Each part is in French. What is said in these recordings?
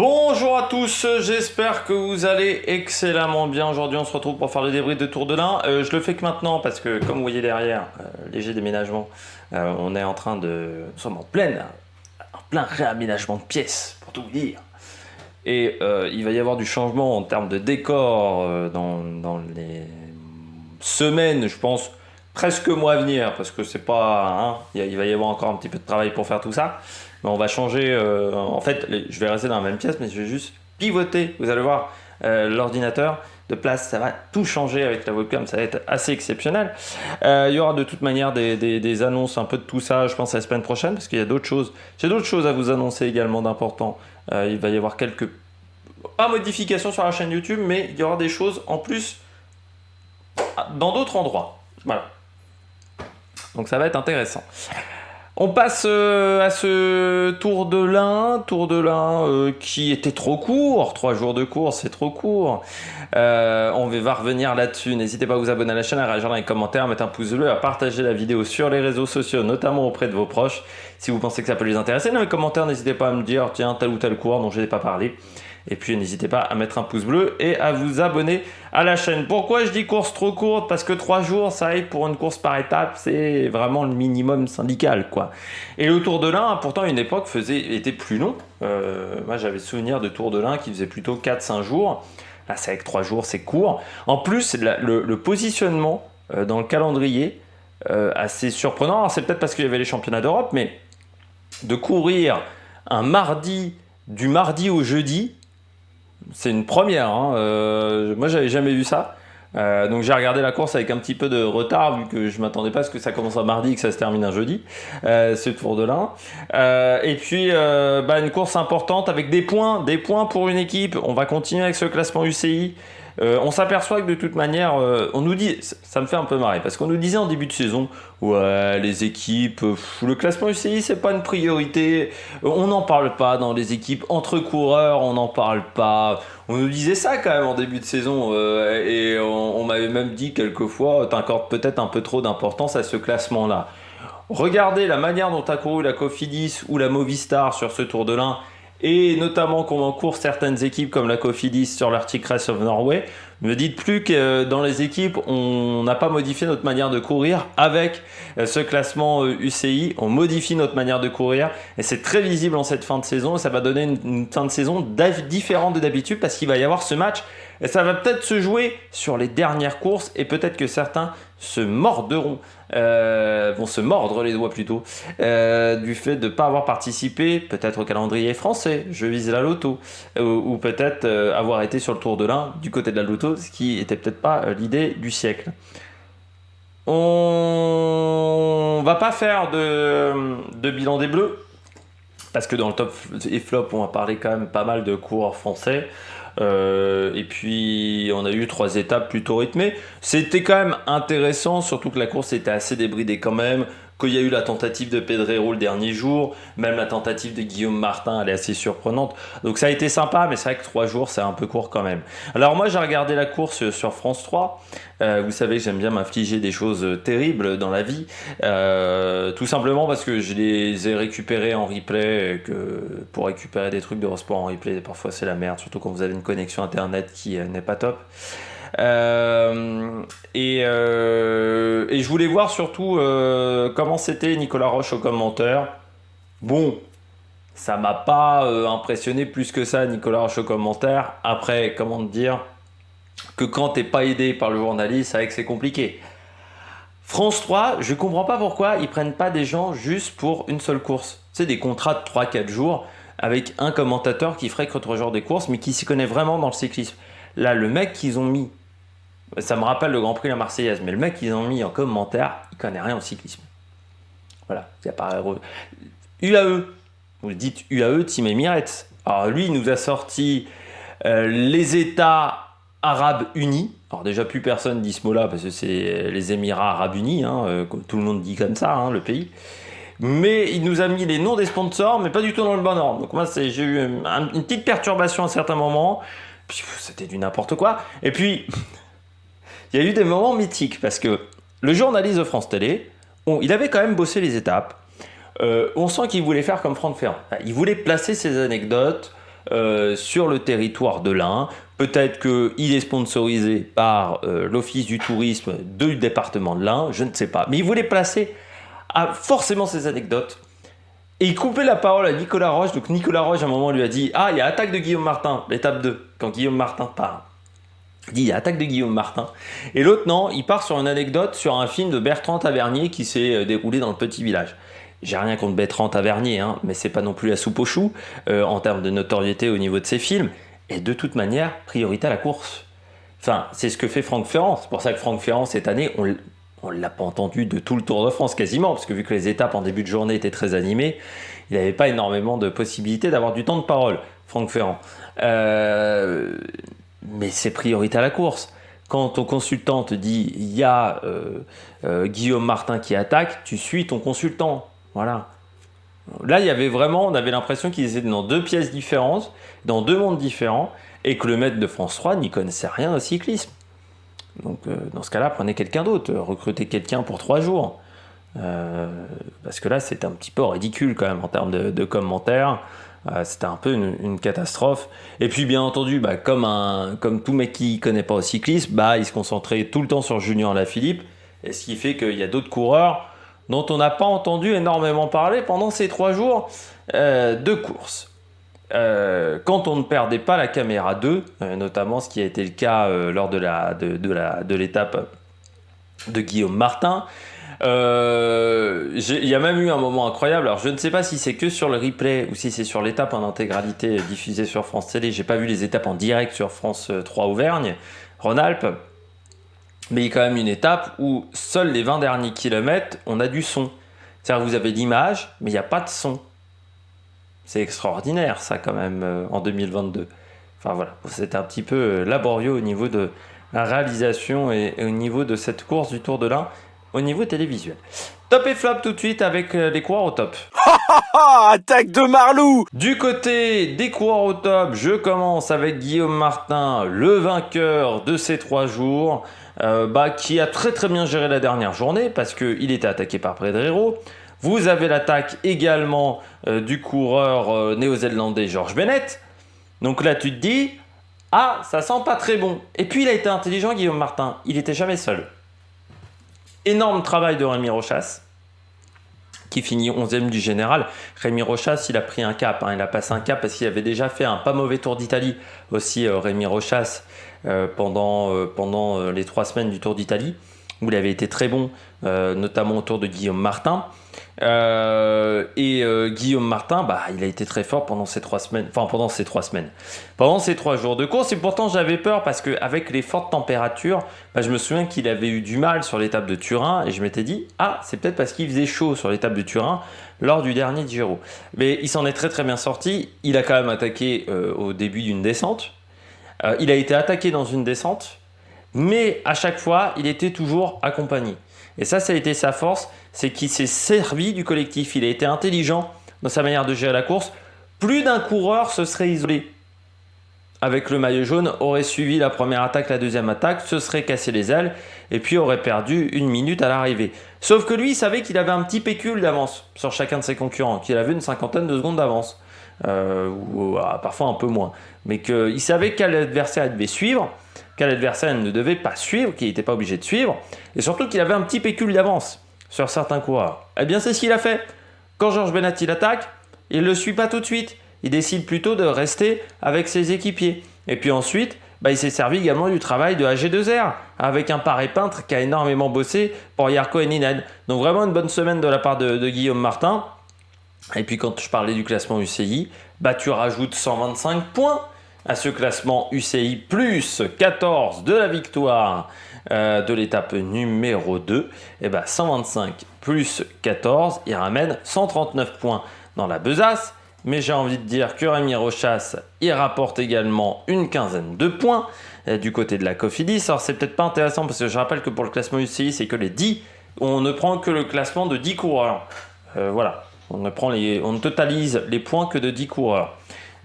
Bonjour à tous, j'espère que vous allez excellemment bien. Aujourd'hui on se retrouve pour faire le débrief de Tour de l'Ain. Je le fais que maintenant parce que comme vous voyez derrière, léger déménagement, on est en train de... Nous sommes en plein réaménagement de pièces, pour tout vous dire. Et il va y avoir du changement en termes de décor dans les semaines, je pense, presque mois à venir, parce que c'est pas... hein, il va y avoir encore un petit peu de travail pour faire tout ça. Mais on va changer, en fait, je vais rester dans la même pièce, mais je vais juste pivoter. Vous allez voir, l'ordinateur de place, ça va tout changer avec la webcam, ça va être assez exceptionnel. Il y aura de toute manière des annonces, un peu de tout ça, je pense, la semaine prochaine, parce qu'il y a d'autres choses. J'ai d'autres choses à vous annoncer également d'important. Il va y avoir quelques... pas modifications sur la chaîne YouTube, mais il y aura des choses en plus dans d'autres endroits. Voilà. Donc ça va être intéressant. On passe à ce Tour de l'Ain, qui était trop court, 3 jours de course, c'est trop court. On va revenir là-dessus, n'hésitez pas à vous abonner à la chaîne, à réagir dans les commentaires, à mettre un pouce bleu, à partager la vidéo sur les réseaux sociaux, notamment auprès de vos proches, si vous pensez que ça peut les intéresser. Dans les commentaires, n'hésitez pas à me dire, tiens, tel ou tel coureur dont je n'ai pas parlé. Et puis n'hésitez pas à mettre un pouce bleu et à vous abonner à la chaîne. Pourquoi je dis course trop courte? Parce que 3 jours, ça aille pour une course par étape, c'est vraiment le minimum syndical, quoi. Et le Tour de l'Ain, pourtant, à une époque, était plus long. Moi, j'avais souvenir de Tour de l'Ain qui faisait plutôt 4-5 jours. Là, c'est avec 3 jours, c'est court. En plus, c'est le positionnement dans le calendrier assez surprenant. Alors, c'est peut-être parce qu'il y avait les championnats d'Europe, mais de courir du mardi au jeudi, c'est une première, hein. Moi j'avais jamais vu ça. Donc j'ai regardé la course avec un petit peu de retard vu que je m'attendais pas à ce que ça commence un mardi et que ça se termine un jeudi, ce Tour de l'Ain. Et puis une course importante avec des points pour une équipe. On va continuer avec ce classement UCI. On s'aperçoit que de toute manière, on nous dit, ça me fait un peu marrer, parce qu'on nous disait en début de saison, ouais, les équipes, le classement UCI, c'est pas une priorité, on n'en parle pas dans les équipes, entre coureurs, on n'en parle pas. On nous disait ça quand même en début de saison, et on m'avait même dit quelquefois, t'accordes peut-être un peu trop d'importance à ce classement-là. Regardez la manière dont a couru la Cofidis ou la Movistar sur ce Tour de l'Ain, et notamment qu'on encourt certaines équipes comme la Cofidis sur l'Arctic Race of Norway. Ne me dites plus que dans les équipes, on n'a pas modifié notre manière de courir. Avec ce classement UCI, on modifie notre manière de courir et c'est très visible en cette fin de saison. Et ça va donner une fin de saison différente de d'habitude parce qu'il va y avoir ce match. Et ça va peut-être se jouer sur les dernières courses et peut-être que certains se mordront, vont se mordre les doigts plutôt, du fait de ne pas avoir participé peut-être au calendrier français, je vise la loto, ou peut-être avoir été sur le Tour de l'Ain du côté de la loto, ce qui était peut-être pas l'idée du siècle. On va pas faire de bilan des Bleus, parce que dans le top et flop, on va parler quand même pas mal de coureurs français. Et puis on a eu 3 étapes plutôt rythmées. C'était quand même intéressant, surtout que la course était assez débridée quand même. Qu'il y a eu la tentative de Pedrero le dernier jour, même la tentative de Guillaume Martin, elle est assez surprenante. Donc ça a été sympa, mais c'est vrai que 3 jours, c'est un peu court quand même. Alors moi, j'ai regardé la course sur France 3. Vous savez que j'aime bien m'infliger des choses terribles dans la vie. Tout simplement parce que je les ai récupérés en replay, et que pour récupérer des trucs d'Eurosport en replay, parfois c'est la merde, surtout quand vous avez une connexion internet qui n'est pas top. Et je voulais voir surtout comment c'était Nicolas Roche au commentaire. Bon, ça m'a pas impressionné plus que ça, Nicolas Roche au commentaire. Après, comment te dire que quand t'es pas aidé par le journaliste, c'est vrai que c'est compliqué. France 3, je comprends pas pourquoi ils prennent pas des gens juste pour une seule course. Tu sais, des contrats de 3-4 jours avec un commentateur qui ferait que 3 jours des courses, mais qui s'y connaît vraiment dans le cyclisme. Là, le mec qu'ils ont mis, ça me rappelle le Grand Prix de la Marseillaise, mais le mec qu'ils ont mis en commentaire, il connaît rien au cyclisme. Voilà, il n'y a pas... UAE, vous dites UAE, Team Emirates. Alors lui, il nous a sorti les États Arabes Unis. Alors déjà, plus personne dit ce mot-là, parce que c'est les Émirats Arabes Unis, hein, tout le monde dit comme ça, hein, le pays. Mais il nous a mis les noms des sponsors, mais pas du tout dans le bon ordre. Donc moi, j'ai eu une petite perturbation à certains moments, puis c'était du n'importe quoi. Et puis... il y a eu des moments mythiques parce que le journaliste de France Télé, il avait quand même bossé les étapes. On sent qu'il voulait faire comme Franck Ferrand. Il voulait placer ses anecdotes sur le territoire de l'Ain. Peut-être qu'il est sponsorisé par l'Office du tourisme du département de l'Ain, je ne sais pas. Mais il voulait placer forcément ces anecdotes. Et il coupait la parole à Nicolas Roche. Donc Nicolas Roche, à un moment, lui a dit « Ah, il y a attaque de Guillaume Martin, l'étape 2, quand Guillaume Martin part. » Il dit « Il y a attaque de Guillaume Martin. » Et l'autre, non, il part sur une anecdote sur un film de Bertrand Tavernier qui s'est déroulé dans le petit village. J'ai rien contre Bertrand Tavernier, hein, mais c'est pas non plus la soupe aux choux en termes de notoriété au niveau de ses films. Et de toute manière, priorité à la course. Enfin, c'est ce que fait Franck Ferrand. C'est pour ça que Franck Ferrand, cette année, on ne l'a pas entendu de tout le Tour de France quasiment, parce que vu que les étapes en début de journée étaient très animées, il n'avait pas énormément de possibilités d'avoir du temps de parole, Franck Ferrand. Mais c'est priorité à la course. Quand ton consultant te dit il y a Guillaume Martin qui attaque, tu suis ton consultant. Voilà. Là, il y avait vraiment, on avait l'impression qu'ils étaient dans deux pièces différentes, dans deux mondes différents, et que le maître de France 3 n'y connaissait rien au cyclisme. Donc, dans ce cas-là, prenez quelqu'un d'autre, recrutez quelqu'un pour 3 jours. Parce que là, c'était un petit peu ridicule quand même en termes de commentaires. C'était un peu une catastrophe. Et puis, bien entendu, comme tout mec qui ne connaît pas au cyclisme, il se concentrait tout le temps sur Julien Alaphilippe. Et ce qui fait qu'il y a d'autres coureurs dont on n'a pas entendu énormément parler pendant ces 3 jours de course. Quand on ne perdait pas la caméra 2, notamment ce qui a été le cas lors de l'étape de Guillaume Martin, il y a même eu un moment incroyable. Alors je ne sais pas si c'est que sur le replay ou si c'est sur l'étape en intégralité diffusée sur France Télé. J'ai pas vu les étapes en direct sur France 3 Auvergne, Rhône-Alpes. Mais il y a quand même une étape où seuls les 20 derniers kilomètres, on a du son. C'est-à-dire que vous avez l'image, mais il n'y a pas de son. C'est extraordinaire, ça, quand même, en 2022. Enfin, voilà, c'était un petit peu laborieux au niveau de la réalisation et au niveau de cette course du Tour de l'Ain, au niveau télévisuel. Top et flop tout de suite avec les coureurs au top. Attaque de Marlou! Du côté des coureurs au top, je commence avec Guillaume Martin, le vainqueur de ces 3 jours, qui a très très bien géré la dernière journée parce qu'il était attaqué par Pedrero. Vous avez l'attaque également du coureur néo-zélandais George Bennett. Donc là, tu te dis, ça sent pas très bon. Et puis, il a été intelligent, Guillaume Martin. Il n'était jamais seul. Énorme travail de Rémi Rochas, qui finit 11e du général. Rémi Rochas, il a pris un cap. Il a passé un cap parce qu'il avait déjà fait un pas mauvais Tour d'Italie. Aussi, Rémi Rochas, pendant les 3 semaines du Tour d'Italie, où il avait été très bon, notamment autour de Guillaume Martin. Guillaume Martin, il a été très fort pendant ces 3 semaines. Pendant ces 3 jours de course. Et pourtant, j'avais peur parce qu'avec les fortes températures, je me souviens qu'il avait eu du mal sur l'étape de Turin. Et je m'étais dit, c'est peut-être parce qu'il faisait chaud sur l'étape de Turin lors du dernier Giro. Mais il s'en est très très bien sorti. Il a quand même attaqué au début d'une descente. Il a été attaqué dans une descente. Mais à chaque fois, il était toujours accompagné. Et ça a été sa force, c'est qu'il s'est servi du collectif. Il a été intelligent dans sa manière de gérer la course. Plus d'un coureur se serait isolé avec le maillot jaune, aurait suivi la première attaque, la deuxième attaque, se serait cassé les ailes et puis aurait perdu 1 minute à l'arrivée. Sauf que lui, il savait qu'il avait un petit pécule d'avance sur chacun de ses concurrents, qu'il avait une 50aine de secondes d'avance, ou parfois un peu moins. Mais qu'il savait quel adversaire il devait suivre, quel adversaire ne devait pas suivre, qu'il n'était pas obligé de suivre, et surtout qu'il avait un petit pécule d'avance sur certains coureurs. Eh bien, c'est ce qu'il a fait. Quand George Bennett il attaque, il ne le suit pas tout de suite. Il décide plutôt de rester avec ses équipiers. Et puis ensuite, il s'est servi également du travail de AG2R, avec un paré peintre qui a énormément bossé pour Jarkko Hänninen. Donc vraiment une bonne semaine de la part de Guillaume Martin. Et puis quand je parlais du classement UCI, tu rajoutes 125 points à ce classement UCI, plus 14 de la victoire de l'étape numéro 2. Et 125 plus 14, il ramène 139 points dans la besace. Mais j'ai envie de dire que Rémi Rochas, il rapporte également une quinzaine de points du côté de la Cofidis. Alors c'est peut-être pas intéressant parce que je rappelle que pour le classement UCI, c'est que les 10, on ne prend que le classement de 10 coureurs. Voilà, on ne totalise les points que de 10 coureurs.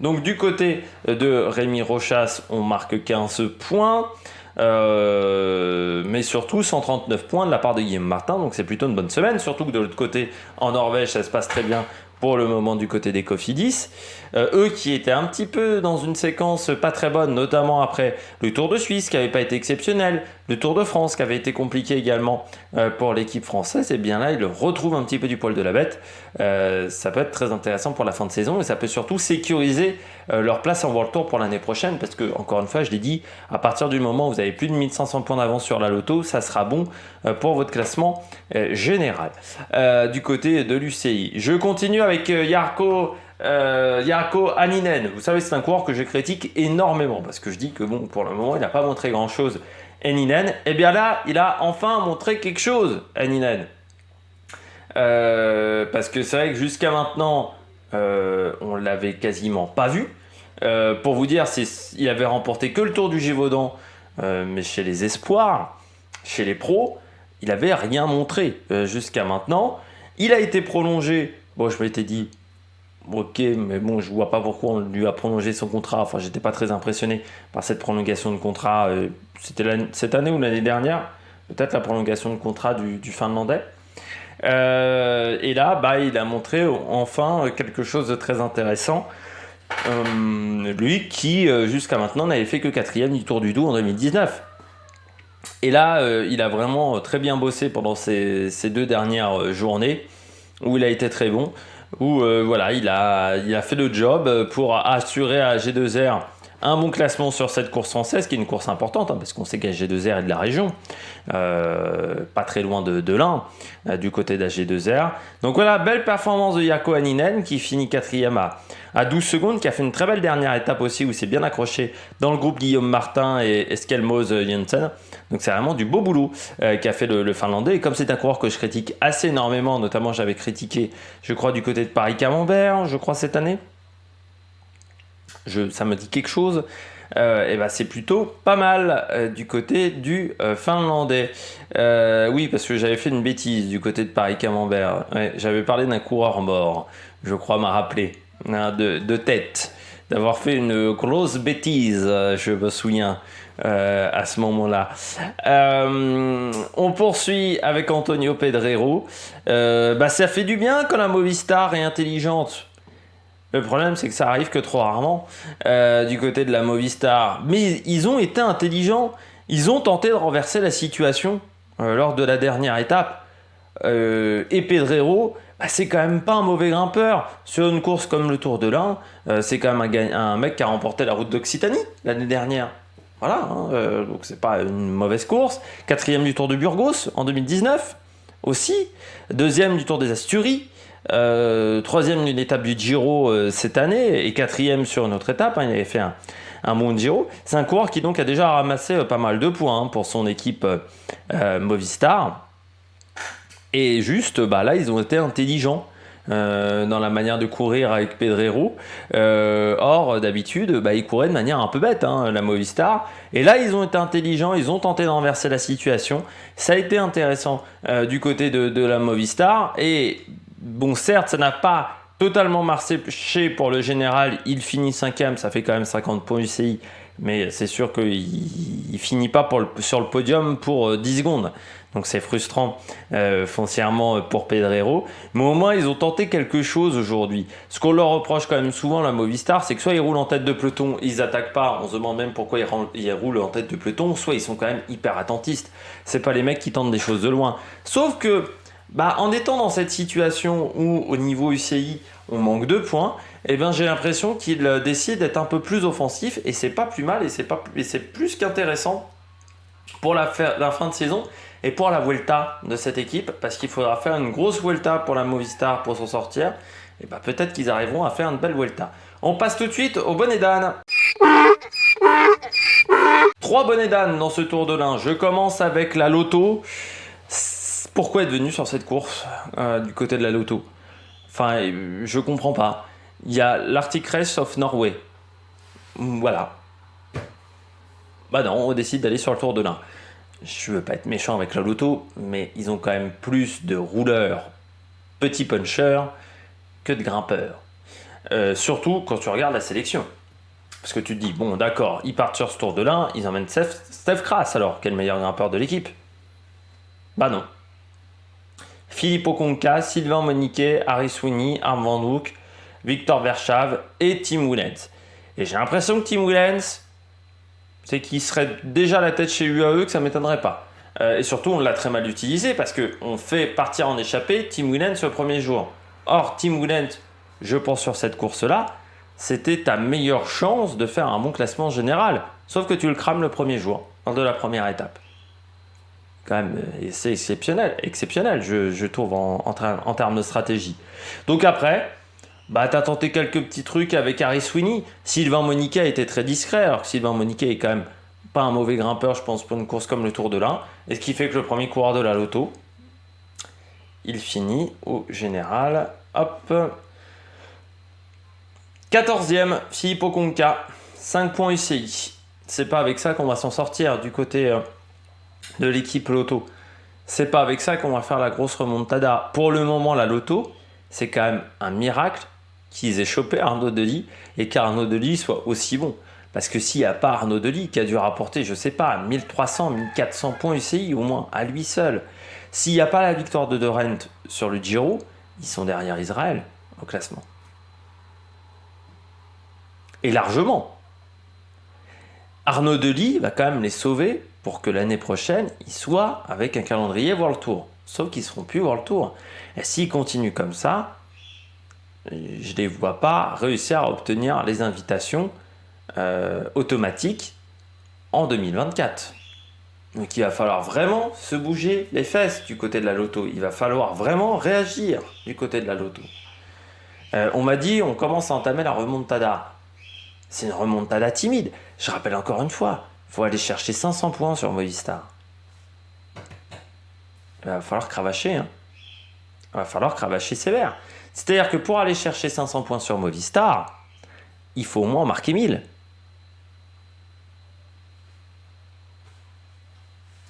Donc du côté de Rémi Rochas, on marque 15 points. Mais surtout 139 points de la part de Guillaume Martin, donc c'est plutôt une bonne semaine, surtout que de l'autre côté en Norvège ça se passe très bien pour le moment du côté des Cofidis. Eux qui étaient un petit peu dans une séquence pas très bonne, notamment après le Tour de Suisse qui n'avait pas été exceptionnel, le Tour de France qui avait été compliqué également pour l'équipe française, et bien là ils retrouvent un petit peu du poil de la bête. Ça peut être très intéressant pour la fin de saison et ça peut surtout sécuriser leur place en World Tour pour l'année prochaine, parce que encore une fois je l'ai dit, à partir du moment où vous avez plus de 1500 points d'avance sur la Lotto, ça sera bon pour votre classement général. Du côté de l'UCI, je continue avec Jarkko Hänninen. Vous savez, c'est un coureur que je critique énormément parce que je dis que bon, pour le moment il n'a pas montré grand chose. Hänninen, et bien là il a enfin montré quelque chose, Hänninen. Parce que c'est vrai que jusqu'à maintenant on l'avait quasiment pas vu. Pour vous dire, il avait remporté que le Tour du Gévaudan, mais chez les espoirs, chez les pros, il avait rien montré jusqu'à maintenant. Il a été prolongé. Bon, je m'étais dit, ok, mais bon, je vois pas pourquoi on lui a prolongé son contrat. Enfin, j'étais pas très impressionné par cette prolongation de contrat. C'était cette année ou l'année dernière, peut-être la prolongation de contrat du Finlandais. Et là, bah, il a montré enfin quelque chose de très intéressant. Lui qui, jusqu'à maintenant, n'avait fait que 4e du Tour du Doubs en 2019. Et là, il a vraiment très bien bossé pendant ces 2 dernières journées, où il a été très bon, où voilà, il a fait le job pour assurer à G2R un bon classement sur cette course française, qui est une course importante, hein, parce qu'on sait qu'AG2R est de la région, pas très loin de l'Ain, du côté d'AG2R. Donc voilà, belle performance de Jarkko Hänninen, qui finit 4e à 12 secondes, qui a fait une très belle dernière étape aussi, où il s'est bien accroché dans le groupe Guillaume Martin et Skelmos Jensen. Donc c'est vraiment du beau boulot qu'a fait le Finlandais. Et comme c'est un coureur que je critique assez énormément, notamment j'avais critiqué, je crois, du côté de Paris-Camembert, je crois cette année, ça me dit quelque chose, et ben c'est plutôt pas mal du côté du Finlandais. Oui, parce que j'avais fait une bêtise du côté de Paris-Camembert. Ouais, j'avais parlé d'un coureur mort, je crois m'a rappelé, hein, de tête, d'avoir fait une grosse bêtise, je me souviens. À ce moment-là. On poursuit avec Antonio Pedrero. Ça fait du bien quand la Movistar est intelligente. Le problème, c'est que ça arrive que trop rarement du côté de la Movistar. Mais ils ont été intelligents. Ils ont tenté de renverser la situation lors de la dernière étape. Et Pedrero, c'est quand même pas un mauvais grimpeur. Sur une course comme le Tour de l'Ain, c'est quand même un mec qui a remporté la Route d'Occitanie l'année dernière. Voilà, hein, donc c'est pas une mauvaise course. 4e du Tour de Burgos en 2019 aussi. 2e du Tour des Asturies. 3e d'une étape du Giro cette année et 4e sur une autre étape. Hein, il avait fait un bon Giro. C'est un coureur qui donc a déjà ramassé pas mal de points pour son équipe Movistar. Et juste, là, ils ont été intelligents. Dans la manière de courir avec Pedrero. Or, d'habitude, il courait de manière un peu bête, hein, la Movistar. Et là, ils ont été intelligents, ils ont tenté de renverser la situation. Ça a été intéressant du côté de la Movistar. Et bon, certes, ça n'a pas totalement marché pour le général. Il finit 5e, ça fait quand même 50 points UCI. Mais c'est sûr qu'il ne finit pas sur le podium pour 10 secondes. Donc c'est frustrant foncièrement pour Pedrero. Mais au moins, ils ont tenté quelque chose aujourd'hui. Ce qu'on leur reproche quand même souvent, la Movistar, c'est que soit ils roulent en tête de peloton, ils n'attaquent pas. On se demande même pourquoi ils roulent en tête de peloton. Soit ils sont quand même hyper attentistes. C'est pas les mecs qui tentent des choses de loin. Sauf que, en étant dans cette situation où au niveau UCI, on manque de points, j'ai l'impression qu'ils décident d'être un peu plus offensifs. Et c'est pas plus mal et c'est plus qu'intéressant pour la fin de saison. Et pour la Vuelta de cette équipe, parce qu'il faudra faire une grosse Vuelta pour la Movistar pour s'en sortir, et peut-être qu'ils arriveront à faire une belle Vuelta. On passe tout de suite au bonnet d'âne. 3 bonnets d'âne dans ce Tour de l'Ain. Je commence avec la Lotto. Pourquoi être venu sur cette course du côté de la Lotto ? Enfin, je comprends pas. Il y a l'Arctic Race of Norway. Voilà. Non, on décide d'aller sur le Tour de l'Ain. Je veux pas être méchant avec la Lotto, mais ils ont quand même plus de rouleurs petits punchers que de grimpeurs. Surtout quand tu regardes la sélection. Parce que tu te dis, bon d'accord, ils partent sur ce Tour de l'Ain, ils emmènent Steph Kras alors, qui est le meilleur grimpeur de l'équipe. Non. Philippe Okonka, Sylvain Moniquet, Harry Sweeney, Harm Van Hoek, Victor Verschav et Tim Willems. Et j'ai l'impression que Tim Willems, c'est qu'il serait déjà à la tête chez UAE, que ça ne m'étonnerait pas. Et surtout, on l'a très mal utilisé parce qu'on fait partir en échappée Tim Willems le premier jour. Or, Tim Willems, je pense sur cette course-là, c'était ta meilleure chance de faire un bon classement général. Sauf que tu le crames le premier jour, lors de la première étape. Quand même, et c'est exceptionnel, je trouve, en termes de stratégie. Donc après, tu as tenté quelques petits trucs avec Harry Sweeney. Sylvain Moniquet a été très discret, alors que Sylvain Moniquet est quand même pas un mauvais grimpeur, je pense, pour une course comme le Tour de l'Ain. Et ce qui fait que le premier coureur de la Lotto, il finit au général. Hop. 14e, Philippe Okonka, 5 points UCI. C'est pas avec ça qu'on va s'en sortir du côté de l'équipe Lotto. C'est pas avec ça qu'on va faire la grosse remontada. Pour le moment, la Lotto, c'est quand même un miracle qu'ils aient chopé Arnaud Delis et qu'Arnaud Delis soit aussi bon. Parce que s'il n'y a pas Arnaud Delis qui a dû rapporter, je sais pas, 1300, 1400 points UCI au moins, à lui seul. S'il n'y a pas la victoire de Rent sur le Giro, ils sont derrière Israël au classement. Et largement. Arnaud Delis va quand même les sauver pour que l'année prochaine, ils soient avec un calendrier World Tour. Sauf qu'ils ne seront plus World Tour. Et s'ils continuent comme ça, je ne les vois pas réussir à obtenir les invitations automatiques en 2024. Donc il va falloir vraiment se bouger les fesses du côté de la Lotto. Il va falloir vraiment réagir du côté de la Lotto. On m'a dit, on commence à entamer la remontada. C'est une remontada timide. Je rappelle encore une fois, il faut aller chercher 500 points sur Movistar. Il va falloir cravacher. Il va falloir cravacher sévère. C'est-à-dire que pour aller chercher 500 points sur Movistar, il faut au moins en marquer 1000.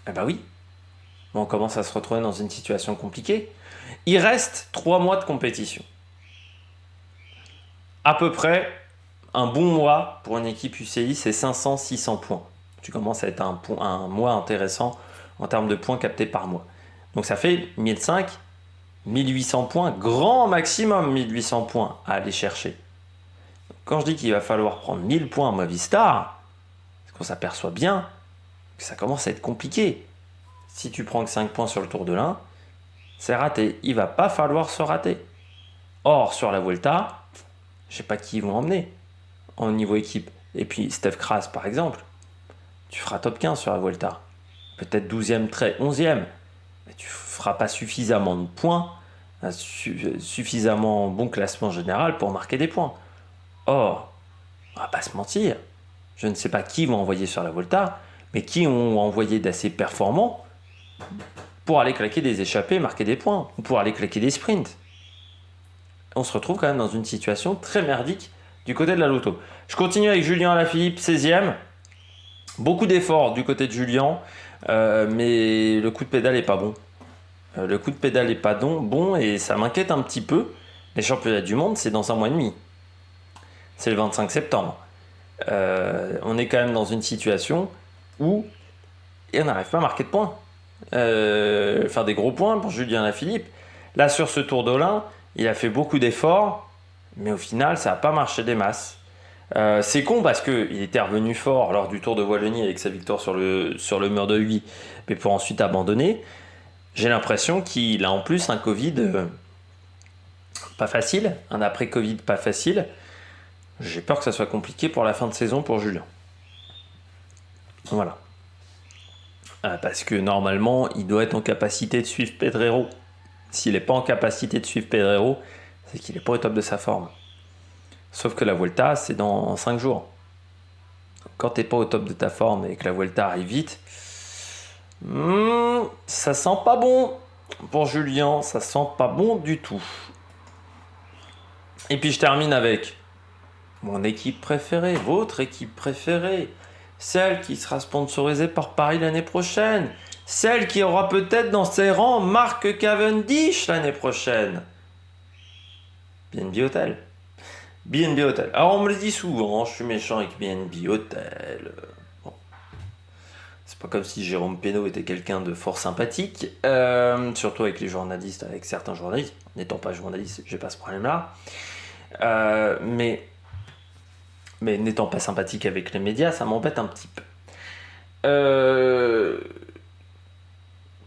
Eh ben oui. On commence à se retrouver dans une situation compliquée. Il reste 3 mois de compétition. À peu près un bon mois pour une équipe UCI, c'est 500-600 points. Tu commences à être un mois intéressant en termes de points captés par mois. Donc ça fait 1500, 1800 points, grand maximum 1800 points à aller chercher. Quand je dis qu'il va falloir prendre 1000 points à Movistar, c'est qu'on s'aperçoit bien que ça commence à être compliqué. Si tu prends que 5 points sur le Tour de l'Ain, c'est raté. Il va pas falloir se rater. Or, sur la Vuelta, je sais pas qui ils vont emmener au niveau équipe. Et puis Steph Kras, par exemple, tu feras top 15 sur la Vuelta. Peut-être 12e, 11e. Mais tu feras pas suffisamment de points, suffisamment bon classement général pour marquer des points. Or, on va pas se mentir, je ne sais pas qui vont envoyer sur la Vuelta, mais qui ont envoyé d'assez performants pour aller claquer des échappées, marquer des points, ou pour aller claquer des sprints. On se retrouve quand même dans une situation très merdique du côté de la Lotto. Je continue avec Julien Alaphilippe, 16e. Beaucoup d'efforts du côté de Julien, mais le coup de pédale n'est pas bon. Le coup de pédale n'est pas bon et ça m'inquiète un petit peu. Les championnats du monde, c'est dans un mois et demi. C'est le 25 septembre. On est quand même dans une situation où on n'arrive pas à marquer de points. Faire des gros points pour Julien Alaphilippe. Là, sur ce Tour de l'Ain, il a fait beaucoup d'efforts, mais au final, ça n'a pas marché des masses. C'est con parce qu'il était revenu fort lors du Tour de Wallonie avec sa victoire sur le mur de Huy, mais pour ensuite abandonner. J'ai l'impression qu'il a en plus un Covid pas facile, un après-Covid pas facile. J'ai peur que ça soit compliqué pour la fin de saison pour Julien. Voilà. Parce que normalement, il doit être en capacité de suivre Pedrero. S'il n'est pas en capacité de suivre Pedrero, c'est qu'il n'est pas au top de sa forme. Sauf que la Vuelta, c'est dans 5 jours. Quand tu n'es pas au top de ta forme et que la Vuelta arrive vite, ça sent pas bon. Pour Julien, ça sent pas bon du tout. Et puis je termine avec mon équipe préférée, votre équipe préférée, celle qui sera sponsorisée par Paris l'année prochaine, celle qui aura peut-être dans ses rangs Mark Cavendish l'année prochaine. BNB Hotel. BNB Hotel. Alors on me le dit souvent, je suis méchant avec BNB Hotel. Bon. C'est pas comme si Jérôme Pénaud était quelqu'un de fort sympathique, surtout avec les journalistes, avec certains journalistes. N'étant pas journaliste, j'ai pas ce problème-là. Mais n'étant pas sympathique avec les médias, ça m'embête un petit peu.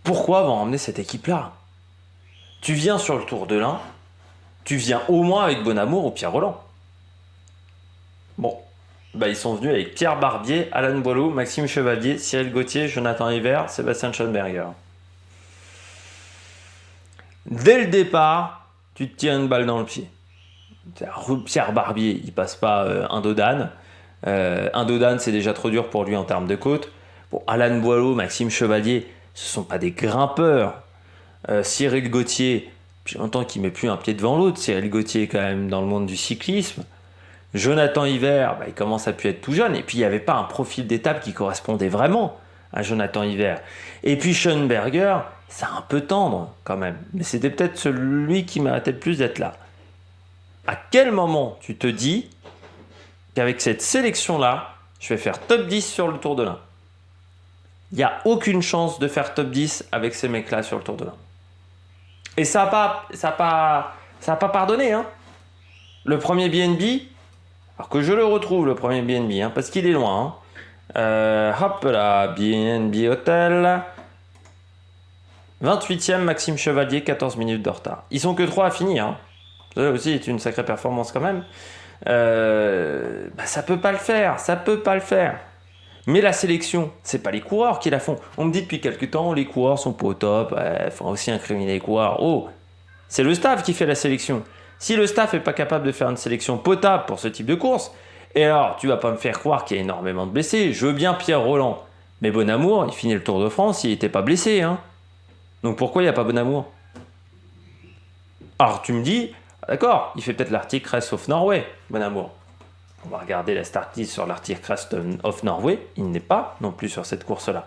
Pourquoi avoir emmené cette équipe-là? Tu viens sur le Tour de l'Ain, tu viens au moins avec Bonamour ou Pierre Rolland. Bon, ils sont venus avec Pierre Barbier, Alan Boileau, Maxime Chevalier, Cyril Gauthier, Jonathan Hiver, Sébastien Schoenberger. Dès le départ, tu te tires une balle dans le pied. Pierre Barbier, il passe pas un Dodane. Un Dodane, c'est déjà trop dur pour lui en termes de côte. Bon, Alan Boileau, Maxime Chevalier, ce sont pas des grimpeurs. Cyril Gauthier, depuis longtemps qu'il met plus un pied devant l'autre. Cyril Gauthier est quand même dans le monde du cyclisme. Jonathan Hiver, il commence à pu être tout jeune. Et puis il n'y avait pas un profil d'étape qui correspondait vraiment à Jonathan Hiver. Et puis Schoenberger, c'est un peu tendre quand même. Mais c'était peut-être celui qui méritait le plus d'être là. À quel moment tu te dis qu'avec cette sélection-là, je vais faire top 10 sur le Tour de l'Ain? Il n'y a aucune chance de faire top 10 avec ces mecs-là sur le Tour de l'Ain. Et ça n'a pas pardonné. Hein. Le premier BNB, alors que je le retrouve, le premier BNB, parce qu'il est loin. Hop là, BNB Hotel. 28e, Maxime Chevalier, 14 minutes de retard. Ils sont que 3 à finir. Hein. Ça aussi est une sacrée performance quand même. Ça peut pas le faire. Mais la sélection, c'est pas les coureurs qui la font. On me dit depuis quelques temps, les coureurs sont pas au top, faut aussi incriminer les coureurs. Oh, c'est le staff qui fait la sélection. Si le staff est pas capable de faire une sélection potable pour ce type de course, et alors tu vas pas me faire croire qu'il y a énormément de blessés. Je veux bien Pierre Rolland, mais Bonamour, il finit le Tour de France, il était pas blessé. Hein. Donc pourquoi il n'y a pas Bonamour? Alors tu me dis, d'accord, il fait peut-être l'Arctic Race of Norway, Bonamour. On va regarder la start list sur l'Arctic Race of Norway. Il n'est pas non plus sur cette course-là.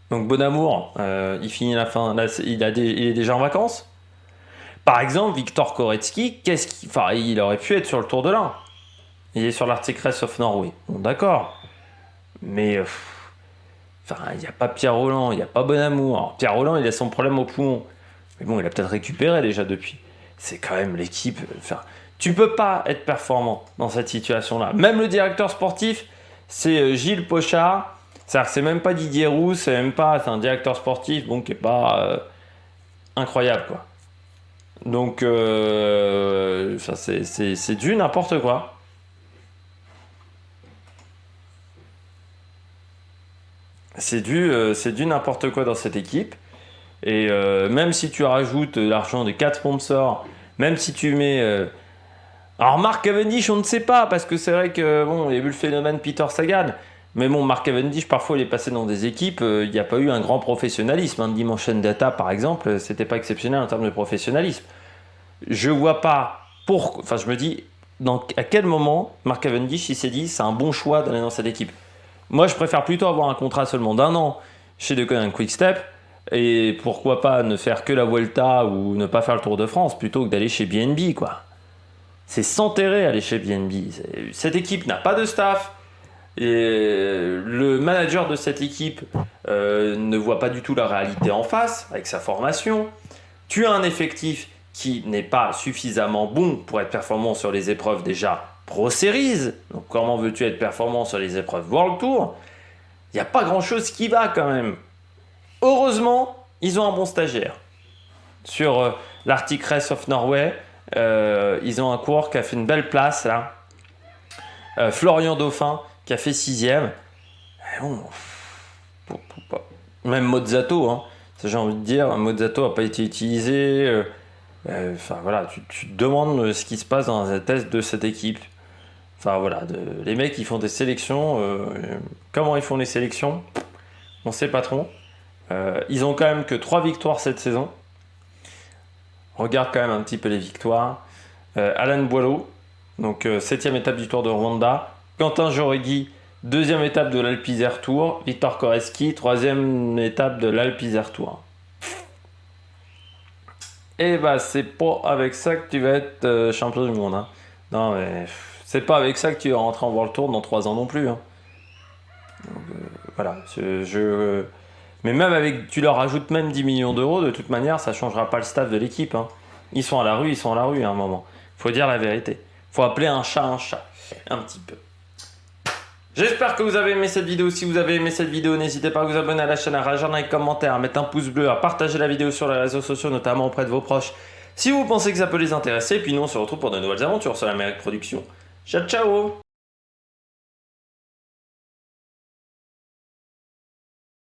Donc Bonamour, il finit la fin. Là, il est déjà en vacances. Par exemple, Victor Koretsky, il aurait pu être sur le Tour de l'Ain. Il est sur l'Arctic Race of Norway. Bon, d'accord. Mais il n'y a pas Pierre Rolland, il n'y a pas Bonamour. Alors, Pierre Rolland, il a son problème au poumon. Mais bon, il a peut-être récupéré déjà depuis. C'est quand même l'équipe. Tu peux pas être performant dans cette situation-là. Même le directeur sportif, c'est Gilles Pochard. C'est-à-dire que c'est même pas Didier Roux, c'est un directeur sportif qui est pas incroyable, quoi. Donc, c'est du n'importe quoi. C'est du n'importe quoi dans cette équipe. Et même si tu rajoutes l'argent des 4 sponsors, même si tu mets... Alors Mark Cavendish, on ne sait pas, parce que c'est vrai que il y a eu le phénomène Peter Sagan. Mais Mark Cavendish, parfois, il est passé dans des équipes, il n'y a pas eu un grand professionnalisme. Dimension Data, par exemple, c'était pas exceptionnel en termes de professionnalisme. Je vois pas pourquoi... Enfin, je me dis, à quel moment Mark Cavendish, il s'est dit, c'est un bon choix d'aller dans cette équipe. Moi, je préfère plutôt avoir un contrat seulement d'1 an chez Deceuninck Quick-Step, et pourquoi pas ne faire que la Vuelta ou ne pas faire le Tour de France, plutôt que d'aller chez BNB, quoi. C'est s'enterrer aller chez BNB. Cette équipe n'a pas de staff. Et le manager de cette équipe ne voit pas du tout la réalité en face avec sa formation. Tu as un effectif qui n'est pas suffisamment bon pour être performant sur les épreuves déjà Pro Series. Donc comment veux-tu être performant sur les épreuves World Tour? Il n'y a pas grand-chose qui va quand même. Heureusement, ils ont un bon stagiaire. Sur l'Arctic Race of Norway, ils ont un coureur qui a fait une belle place là. Florian Dauphin qui a fait 6ème. Même Mozzato, hein, ça j'ai envie de dire, Mozzato n'a pas été utilisé. Tu te demandes ce qui se passe dans la tête de cette équipe. Les mecs qui font des sélections, comment ils font les sélections, on sait pas trop. Ils ont quand même que 3 victoires cette saison. Regarde quand même un petit peu les victoires. Alan Boileau, donc 7ème étape du Tour de Rwanda. Quentin Jauregui, 2e étape de l'Alpe Isère Tour. Victor Koretsky, 3e étape de l'Alpe Isère Tour. Et c'est pas avec ça que tu vas être champion du monde. Hein. Non, mais c'est pas avec ça que tu vas rentrer en World Tour dans 3 ans non plus. Hein. Voilà, mais même avec, tu leur rajoutes même 10 millions d'euros, de toute manière, ça changera pas le staff de l'équipe. Hein. Ils sont à la rue à un moment. Faut dire la vérité. Faut appeler un chat, un petit peu. J'espère que vous avez aimé cette vidéo. Si vous avez aimé cette vidéo, n'hésitez pas à vous abonner à la chaîne, à réagir dans les commentaires, à mettre un pouce bleu, à partager la vidéo sur les réseaux sociaux, notamment auprès de vos proches, si vous pensez que ça peut les intéresser. Et puis nous, on se retrouve pour de nouvelles aventures sur l'Amérique Production. Ciao, ciao!